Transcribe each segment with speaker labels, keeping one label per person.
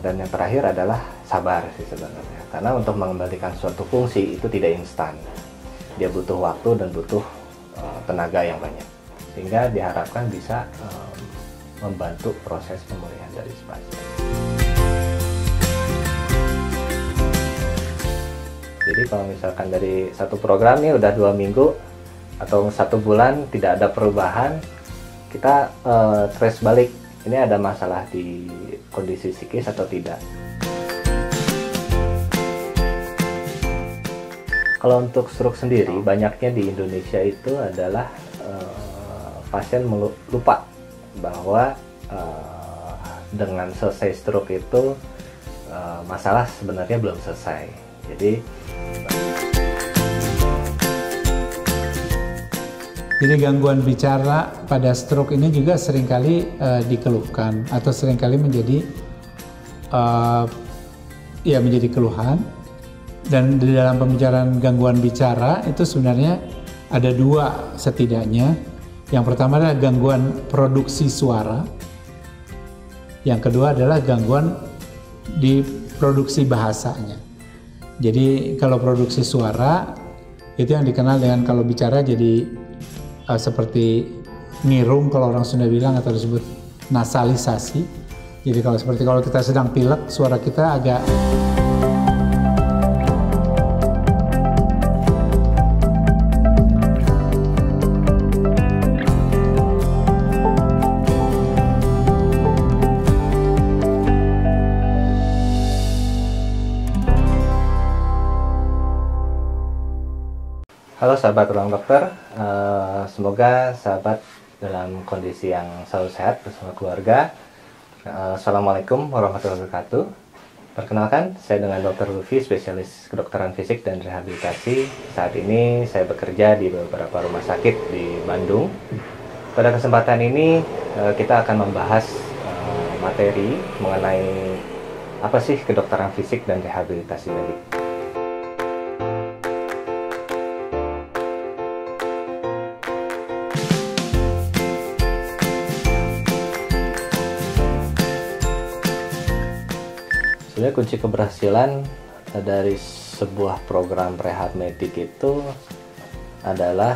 Speaker 1: Dan yang terakhir adalah sabar sih sebenarnya. Karena untuk mengembalikan suatu fungsi itu tidak instan. Dia butuh waktu dan butuh tenaga yang banyak. Sehingga diharapkan bisa membantu proses pemulihan dari si pasien. Jadi kalau misalkan dari satu program nih udah 2 minggu atau 1 bulan tidak ada perubahan, kita trace balik, ini ada masalah di kondisi psikis atau tidak. Kalau untuk stroke sendiri, banyaknya di Indonesia itu adalah pasien lupa bahwa dengan selesai stroke itu masalah sebenarnya belum selesai.
Speaker 2: Jadi gangguan bicara pada stroke ini juga seringkali dikeluhkan atau seringkali menjadi menjadi keluhan. Dan di dalam pembicaraan gangguan bicara itu sebenarnya ada 2 setidaknya. Yang pertama adalah gangguan produksi suara. Yang kedua adalah gangguan di produksi bahasanya. Jadi kalau produksi suara itu yang dikenal dengan kalau bicara jadi seperti nirung kalau orang Sunda bilang, atau disebut nasalisasi. Jadi kalau kita sedang pilek, suara kita agak
Speaker 1: Halo sahabat ruang dokter, semoga sahabat dalam kondisi yang selalu sehat bersama keluarga. Assalamualaikum warahmatullahi wabarakatuh. Perkenalkan, saya dengan Dr. Lutfi, spesialis kedokteran fisik dan rehabilitasi. Saat ini saya bekerja di beberapa rumah sakit di Bandung. Pada kesempatan ini kita akan membahas materi mengenai apa sih kedokteran fisik dan rehabilitasi medik. Sebenarnya kunci keberhasilan dari sebuah program rehab medik itu adalah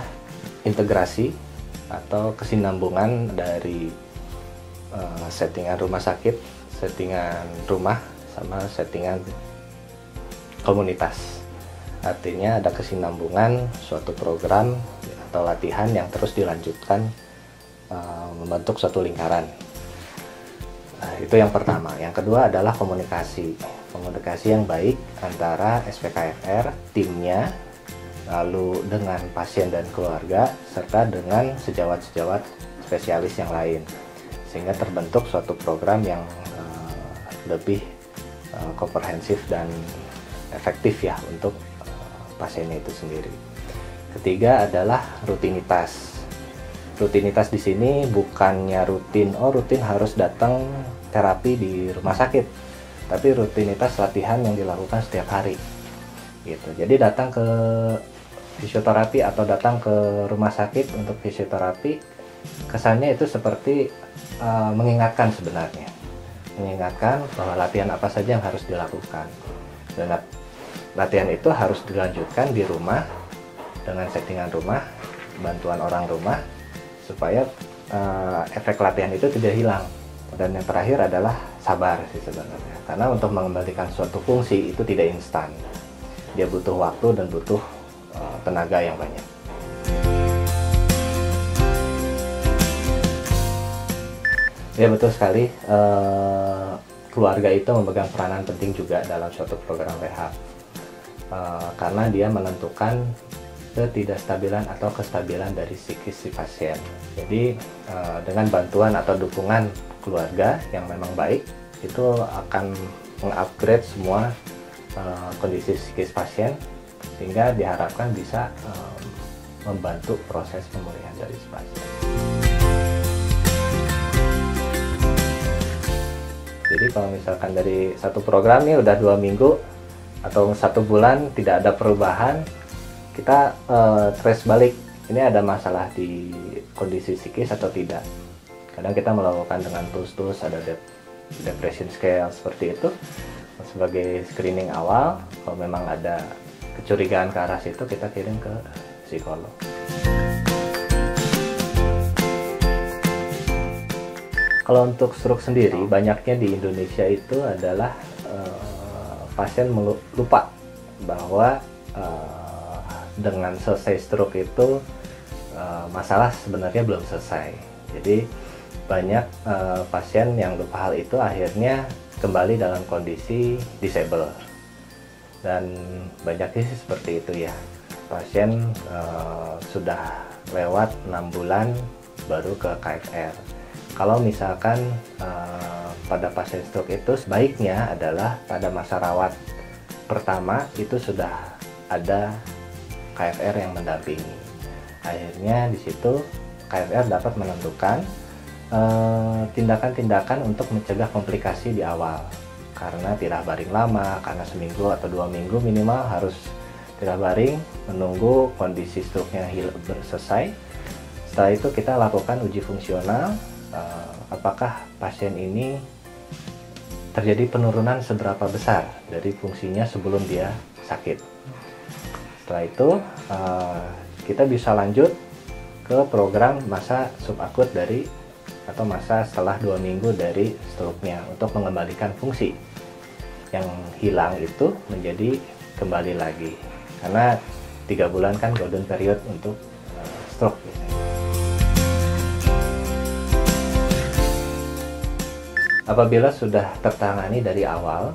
Speaker 1: integrasi atau kesinambungan dari settingan rumah sakit, settingan rumah, sama settingan komunitas. Artinya ada kesinambungan suatu program atau latihan yang terus dilanjutkan membentuk suatu lingkaran. Nah, itu yang pertama. Yang kedua adalah komunikasi yang baik antara SPKFR, timnya, lalu dengan pasien dan keluarga, serta dengan sejawat-sejawat spesialis yang lain, sehingga terbentuk suatu program yang lebih komprehensif dan efektif ya untuk pasiennya itu sendiri. Ketiga adalah rutinitas. Rutinitas di sini bukannya rutin harus datang terapi di rumah sakit, tapi rutinitas latihan yang dilakukan setiap hari gitu. Jadi datang ke fisioterapi atau datang ke rumah sakit untuk fisioterapi, kesannya itu seperti mengingatkan sebenarnya, mengingatkan bahwa latihan apa saja yang harus dilakukan, dan latihan itu harus dilanjutkan di rumah dengan settingan rumah, bantuan orang rumah, supaya efek latihan itu tidak hilang. Dan yang terakhir adalah sabar sih sebenarnya. Karena untuk mengembalikan suatu fungsi itu tidak instan. Dia butuh waktu dan butuh tenaga yang banyak. Ya betul sekali, keluarga itu memegang peranan penting juga dalam suatu program rehab. Karena dia menentukan ketidakstabilan atau kestabilan dari psikis si pasien. Jadi dengan bantuan atau dukungan keluarga yang memang baik, itu akan mengupgrade semua kondisi psikis pasien, sehingga diharapkan bisa membantu proses pemulihan dari si pasien. Jadi kalau misalkan dari satu program nih udah 2 minggu atau 1 bulan tidak ada perubahan, kita trace balik, ini ada masalah di kondisi psikis atau tidak. Kadang kita melakukan dengan tools, ada depression scale seperti itu sebagai screening awal. Kalau memang ada kecurigaan ke arah situ, kita kirim ke psikolog. Kalau untuk stroke sendiri, banyaknya di Indonesia itu adalah pasien lupa bahwa dengan selesai stroke itu masalah sebenarnya belum selesai. Jadi banyak pasien yang lupa hal itu akhirnya kembali dalam kondisi disable. Dan banyaknya sih seperti itu ya. Pasien sudah lewat 6 bulan baru ke KFR. Kalau misalkan pada pasien stroke itu sebaiknya adalah pada masa rawat pertama itu sudah ada KFR yang mendampingi. Akhirnya di situ KFR dapat menentukan tindakan-tindakan untuk mencegah komplikasi di awal. Karena tidak baring lama, karena seminggu atau 2 minggu minimal harus tidak baring, menunggu kondisi stroke-nya selesai. Setelah itu kita lakukan uji fungsional. Apakah pasien ini terjadi penurunan seberapa besar dari fungsinya sebelum dia sakit. Setelah itu kita bisa lanjut ke program masa subakut atau masa setelah 2 minggu dari stroke-nya untuk mengembalikan fungsi yang hilang itu menjadi kembali lagi, karena 3 bulan kan golden period untuk stroke biasanya. Apabila sudah tertangani dari awal,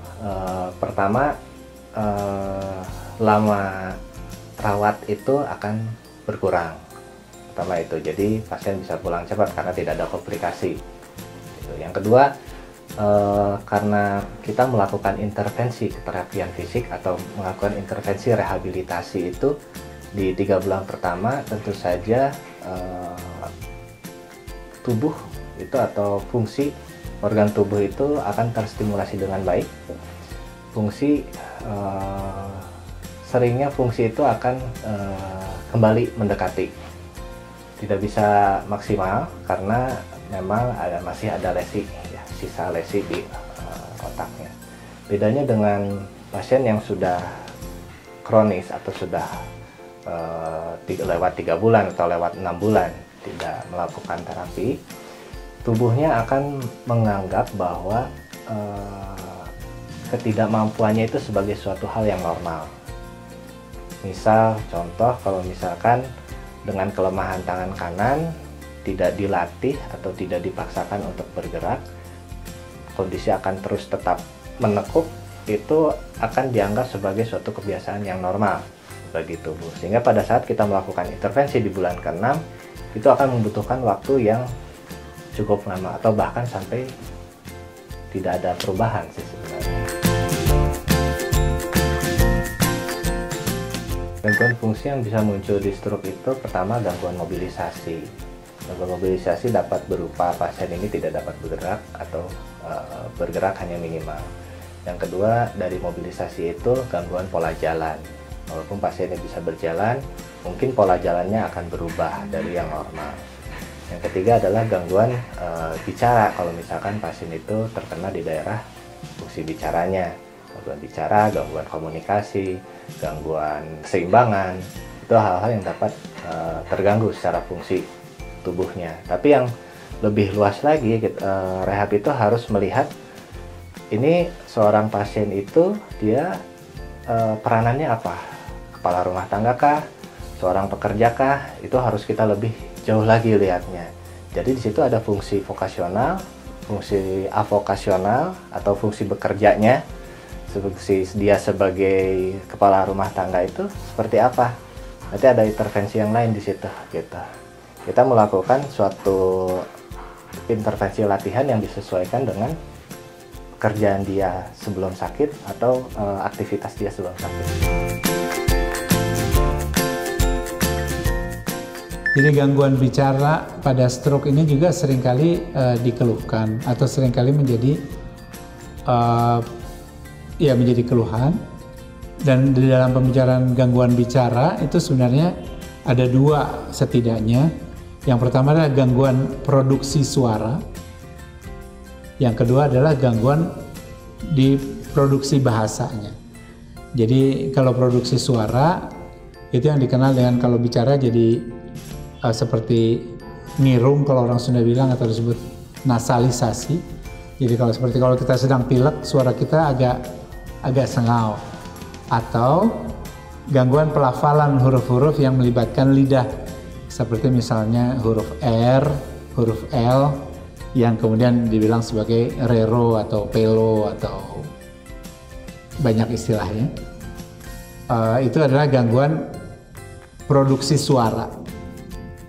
Speaker 1: pertama lama rawat itu akan berkurang. Pertama itu, jadi pasien bisa pulang cepat karena tidak ada komplikasi. Yang kedua, karena kita melakukan intervensi keterapian fisik atau melakukan intervensi rehabilitasi itu di 3 bulan pertama, tentu saja tubuh itu atau fungsi organ tubuh itu akan terstimulasi dengan baik. Seringnya fungsi itu akan kembali mendekati. Tidak bisa maksimal karena memang masih ada lesi, ya, sisa lesi di otaknya. Bedanya dengan pasien yang sudah kronis atau sudah lewat 3 bulan atau lewat 6 bulan tidak melakukan terapi, tubuhnya akan menganggap bahwa ketidakmampuannya itu sebagai suatu hal yang normal. Misal, contoh kalau misalkan dengan kelemahan tangan kanan tidak dilatih atau tidak dipaksakan untuk bergerak, kondisi akan terus tetap menekuk, itu akan dianggap sebagai suatu kebiasaan yang normal bagi tubuh. Sehingga pada saat kita melakukan intervensi di bulan ke-6, itu akan membutuhkan waktu yang cukup lama atau bahkan sampai tidak ada perubahan sih sebenarnya. Gangguan fungsi yang bisa muncul di stroke itu pertama gangguan mobilisasi. Gangguan mobilisasi dapat berupa pasien ini tidak dapat bergerak atau bergerak hanya minimal. Yang kedua, dari mobilisasi itu gangguan pola jalan. Walaupun pasiennya bisa berjalan, mungkin pola jalannya akan berubah dari yang normal. Yang ketiga adalah gangguan bicara, kalau misalkan pasien itu terkena di daerah fungsi bicaranya. Gangguan bicara, gangguan komunikasi, gangguan keseimbangan, itu hal-hal yang dapat terganggu secara fungsi tubuhnya. Tapi yang lebih luas lagi, rehab itu harus melihat ini seorang pasien itu dia peranannya apa? Kepala rumah tangga kah? Seorang pekerja kah? Itu harus kita lebih jauh lagi lihatnya. Jadi di situ ada fungsi vokasional, fungsi avokasional atau fungsi bekerjanya, fungsi dia sebagai kepala rumah tangga itu seperti apa. Nanti ada intervensi yang lain di situ gitu. Kita melakukan suatu intervensi latihan yang disesuaikan dengan pekerjaan dia sebelum sakit atau aktivitas dia sebelum sakit.
Speaker 2: Jadi gangguan bicara pada stroke ini juga seringkali dikeluhkan atau seringkali menjadi menjadi keluhan. Dan di dalam pembicaraan gangguan bicara itu sebenarnya ada 2 setidaknya. Yang pertama adalah gangguan produksi suara. Yang kedua adalah gangguan di produksi bahasanya. Jadi kalau produksi suara itu yang dikenal dengan kalau bicara jadi seperti ngirung kalau orang Sunda bilang, atau disebut nasalisasi. Jadi kalau kita sedang pilek, suara kita agak sengau. Atau gangguan pelafalan huruf-huruf yang melibatkan lidah, seperti misalnya huruf R, huruf L, yang kemudian dibilang sebagai rero atau pelo atau banyak istilahnya. Itu adalah gangguan produksi suara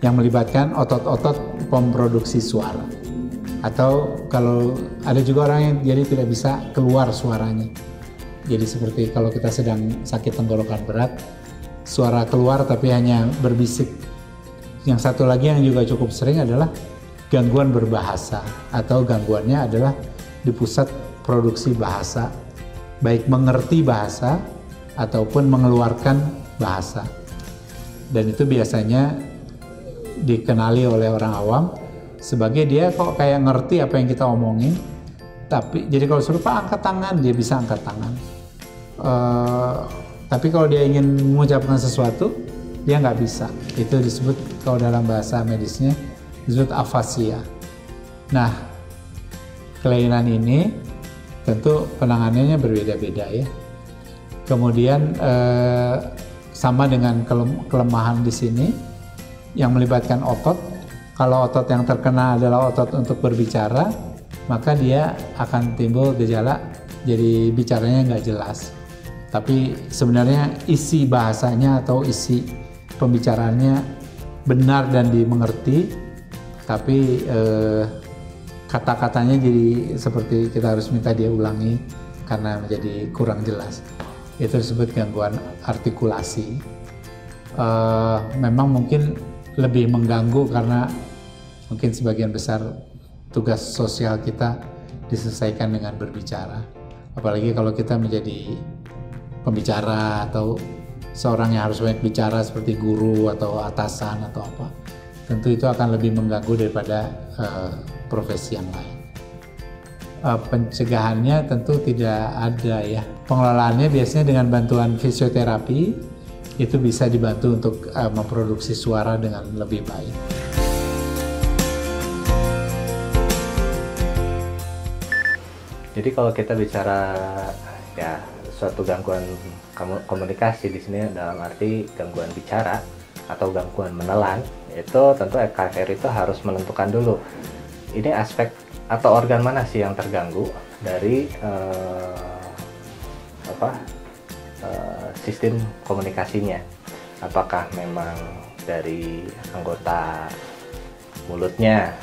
Speaker 2: yang melibatkan otot-otot pemproduksi suara. Atau kalau ada juga orang yang jadi tidak bisa keluar suaranya. Jadi seperti kalau kita sedang sakit tenggorokan berat, suara keluar tapi hanya berbisik. Yang satu lagi yang juga cukup sering adalah gangguan berbahasa, atau gangguannya adalah di pusat produksi bahasa, baik mengerti bahasa ataupun mengeluarkan bahasa. Dan itu biasanya dikenali oleh orang awam sebagai dia kok kayak ngerti apa yang kita omongin, tapi jadi kalau suruh Pak angkat tangan, dia bisa angkat tangan. Tapi kalau dia ingin mengucapkan sesuatu, dia nggak bisa. Itu disebut, kalau dalam bahasa medisnya disebut afasia. Nah, kelainan ini tentu penanganannya berbeda-beda ya. Kemudian sama dengan kelemahan di sini yang melibatkan otot. Kalau otot yang terkena adalah otot untuk berbicara, maka dia akan timbul gejala jadi bicaranya nggak jelas. Tapi sebenarnya isi bahasanya atau isi pembicaraannya benar dan dimengerti, tapi kata-katanya jadi seperti kita harus minta dia ulangi karena menjadi kurang jelas. Itu disebut gangguan artikulasi. Memang mungkin lebih mengganggu karena mungkin sebagian besar tugas sosial kita diselesaikan dengan berbicara. Apalagi kalau kita menjadi pembicara atau seorang yang harus banyak bicara seperti guru atau atasan atau apa, tentu itu akan lebih mengganggu daripada profesi yang lain. Pencegahannya tentu tidak ada ya. Pengelolaannya biasanya dengan bantuan fisioterapi, itu bisa dibantu untuk memproduksi suara dengan lebih baik.
Speaker 1: Jadi kalau kita bicara ya suatu gangguan komunikasi di sini dalam arti gangguan bicara atau gangguan menelan, itu tentu EKR itu harus menentukan dulu ini aspek atau organ mana sih yang terganggu dari sistem komunikasinya. Apakah memang dari anggota mulutnya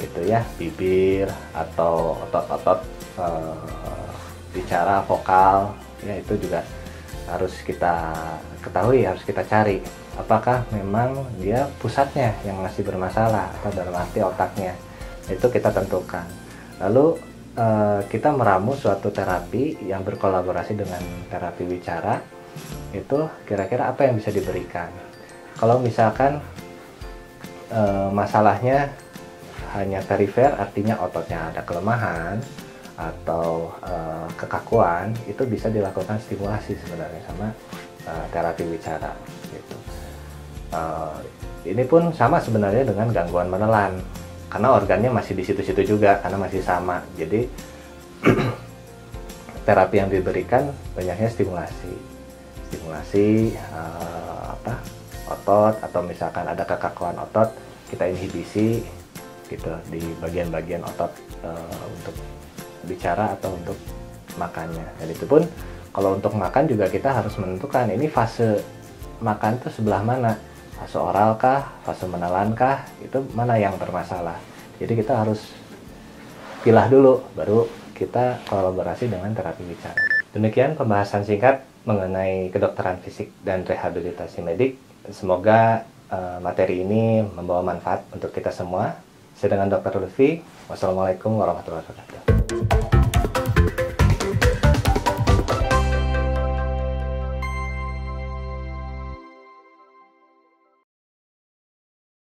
Speaker 1: gitu ya, bibir, atau otot-otot bicara vokal ya, itu juga harus kita ketahui, harus kita cari apakah memang dia pusatnya yang masih bermasalah atau dalam arti otaknya. Itu kita tentukan. Lalu kita meramu suatu terapi yang berkolaborasi dengan terapi bicara. Itu kira-kira apa yang bisa diberikan. Kalau misalkan masalahnya hanya perifer, artinya ototnya ada kelemahan atau kekakuan, itu bisa dilakukan stimulasi sebenarnya sama terapi bicara gitu. Ini pun sama sebenarnya dengan gangguan menelan, karena organnya masih di situ-situ juga, karena masih sama. Jadi terapi yang diberikan banyaknya stimulasi otot, atau misalkan ada kekakuan otot, kita inhibisi gitu di bagian-bagian otot untuk bicara atau untuk makannya. Dan itu pun kalau untuk makan juga kita harus menentukan ini fase makan itu sebelah mana, fase oral kah, fase menelan kah, itu mana yang bermasalah. Jadi kita harus pilah dulu, baru kita kolaborasi dengan terapi bicara. Demikian pembahasan singkat mengenai kedokteran fisik dan rehabilitasi medik. Semoga materi ini membawa manfaat untuk kita semua. Saya dengan Dr. Lutfi. Wassalamualaikum warahmatullahi wabarakatuh.